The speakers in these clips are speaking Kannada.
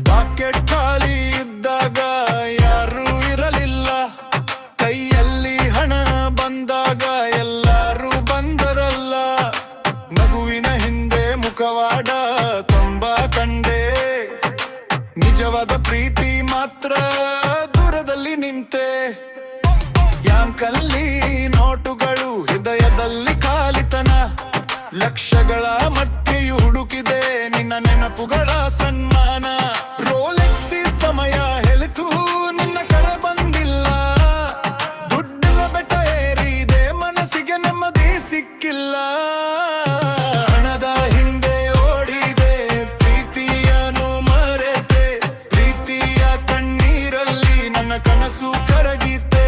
ಪಾಕೆಟ್ ಖಾಲಿ ಇದ್ದಾಗ ಯಾರೂ ಇರಲಿಲ್ಲ, ಕೈಯಲ್ಲಿ ಹಣ ಬಂದಾಗ ಎಲ್ಲರೂ ಬಂದರಲ್ಲ. ನಗುವಿನ ಹಿಂದೆ ಮುಖವಾಡ ತುಂಬಾ ಕಂಡೆ, ನಿಜವಾದ ಪ್ರೀತಿ ಮಾತ್ರ ದೂರದಲ್ಲಿ ನಿಂತೆ. ಬ್ಯಾಂಕಲ್ಲಿ ನೋಟುಗಳು, ಹೃದಯದಲ್ಲಿ ಖಾಲಿತನ, ಲಕ್ಷಗಳ ಮಟ್ಟಿಯು ಹುಡುಕಿದೆ ನಿನ್ನ ನೆನಪುಗಳ ಸನ್ಮಾನ. ರೋಲೆಕ್ಸಿ ಸಮಯ ಹೇಳಿತು, ನಿನ್ನ ಕರೆ ಬಂದಿಲ್ಲ. ದುಡ್ಡಿನ ಬೆಟ್ಟ ಏರಿದೆ, ಮನಸ್ಸಿಗೆ ನೆಮ್ಮದಿ ಸಿಕ್ಕಿಲ್ಲ. ಹಣದ ಹಿಂದೆ ಓಡಿದೆ, ಪ್ರೀತಿಯನ್ನು ಮರೆತೆ. ಪ್ರೀತಿಯ ಕಣ್ಣೀರಲ್ಲಿ ನನ್ನ ಕನಸು ಕರಗಿತೆ.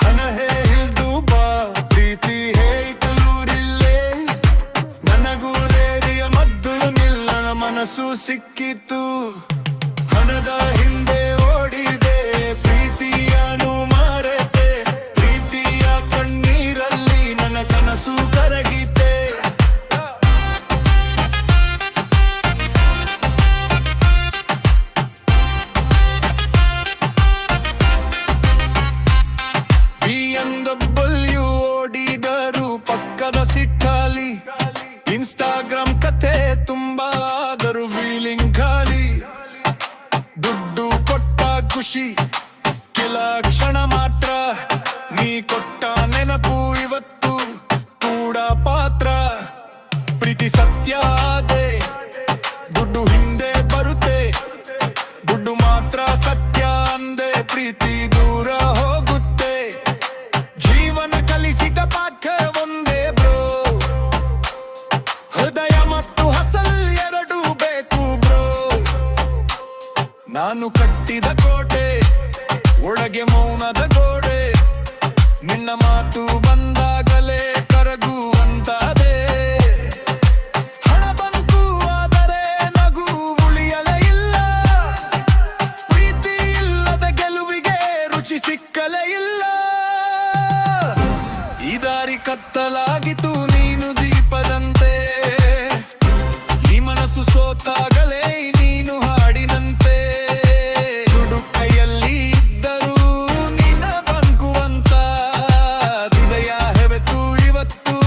ಹಣ ಹೇಳ್ದು ಬಾ, ಪ್ರೀತಿ ಹೇತಲೂರಿಲ್ಲೇ. ನನಗೂ ಧೈರ್ಯ ಮದ್ದು ನಿಲ್ಲ, ಮನಸ್ಸು ಸಿಕ್ಕಿತು. ಹಣದ ಹಿಂದೆ ಓಡಿದೆ, ಪ್ರೀತಿಯನ್ನು ಮರೆತೆ. ಪ್ರೀತಿಯ ಕಣ್ಣೀರಲ್ಲಿ ನನ್ನ ಕನಸು ಕರಗಿತೆ. BMW ಓಡಿದರು ಪಕ್ಕದ ಸಿಟ್ಟಾಲಿ. ಇನ್ಸ್ಟಾಗ್ರಾಮ್ ಕಥೆ ತುಂಬಾ ಆದರೂ ಫೀಲಿಂಗ್ ಖಾಲಿ. ದುಡ್ಡು ಕೊಟ್ಟ ಖುಷಿ ಕೆಲ ಕ್ಷಣ ಮಾತ್ರ, ನೀ ಕೊಟ್ಟ ನೆನಪು ಇವತ್ತು ಕೂಡ ಪಾತ್ರ. ಪ್ರೀತಿ ಸತ್ಯ ಆದೆ, ದುಡ್ಡು ಹಿಂದೆ ಬರುತ್ತೆ. ದುಡ್ಡು ಮಾತ್ರ ಸತ್ಯ ಅಂದೆ, ಪ್ರೀತಿ ದೂರ ಹೋಗುತ್ತೆ. ಜೀವನ ಕಲಿಸಿದ ಪಾಠ ಒಂದೇ ಬ್ರೋ, ಹೃದಯ ಮತ್ತು ಹಸಲ್ ಎರಡು ಬೇಕು ಬ್ರೋ. ನಾನು ಕಟ್ಟಿದ ಕೋಟೆ, ಒಳಗೆ ಮೌನದ ಗೋಡೆ. ನಿನ್ನ ಮಾತು ಬಂದಾಗಲೇ ಕರಗುವಂತಾದೆ. ಹಣ ಬಂತು ಆದರೆ ನಗು ಉಳಿಯಲೇ ಇಲ್ಲ. ಪ್ರೀತಿ ಇಲ್ಲದ ಗೆಲುವಿಗೆ ರುಚಿ ಸಿಕ್ಕಲೇ ಇಲ್ಲ. ಈ ದಾರಿ ಕತ್ತಲಾಗಿತು, ನೀನು ದೀಪದಂತೆ. ಈ ಮನಸ್ಸು ಸೋತಾಗಲೇ ನೀನು ಹಾಡಿನಂತೆ. ದುಡ್ಡು ಕೈಯಲ್ಲಿ ಇದ್ದರೂ ನಿನ್ನ ಬದುಕುವಂತ. ಹೃದಯ ಹೆವೆತು ಇವತ್ತು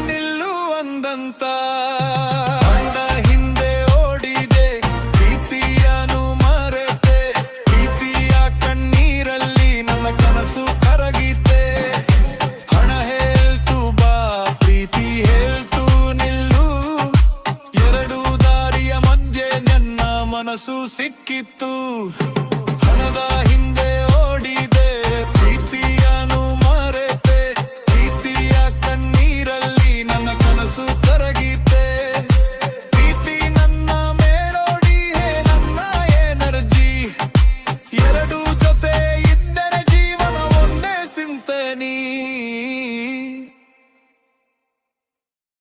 ನಿಲ್ಲು ಅಂದಂತ. ಹಣದ ಹಿಂದೆ ಓಡಿದೆ, ಪ್ರೀತಿಯನ್ನು ಮರೆತೆ. ಪ್ರೀತಿಯ ಕಣ್ಣೀರಲ್ಲಿ ನನ್ನ ಕನಸು ಕರಗಿತೆ. ಹಣ ಹೇಳ್ತು ಬಾ, ಪ್ರೀತಿ ಹೇಳ್ತು ನಿಲ್ಲು. ಎರಡು ದಾರಿಯ ಮಧ್ಯೆ ನನ್ನ ಮನಸ್ಸು ಸಿಕ್ಕಿತ್ತು.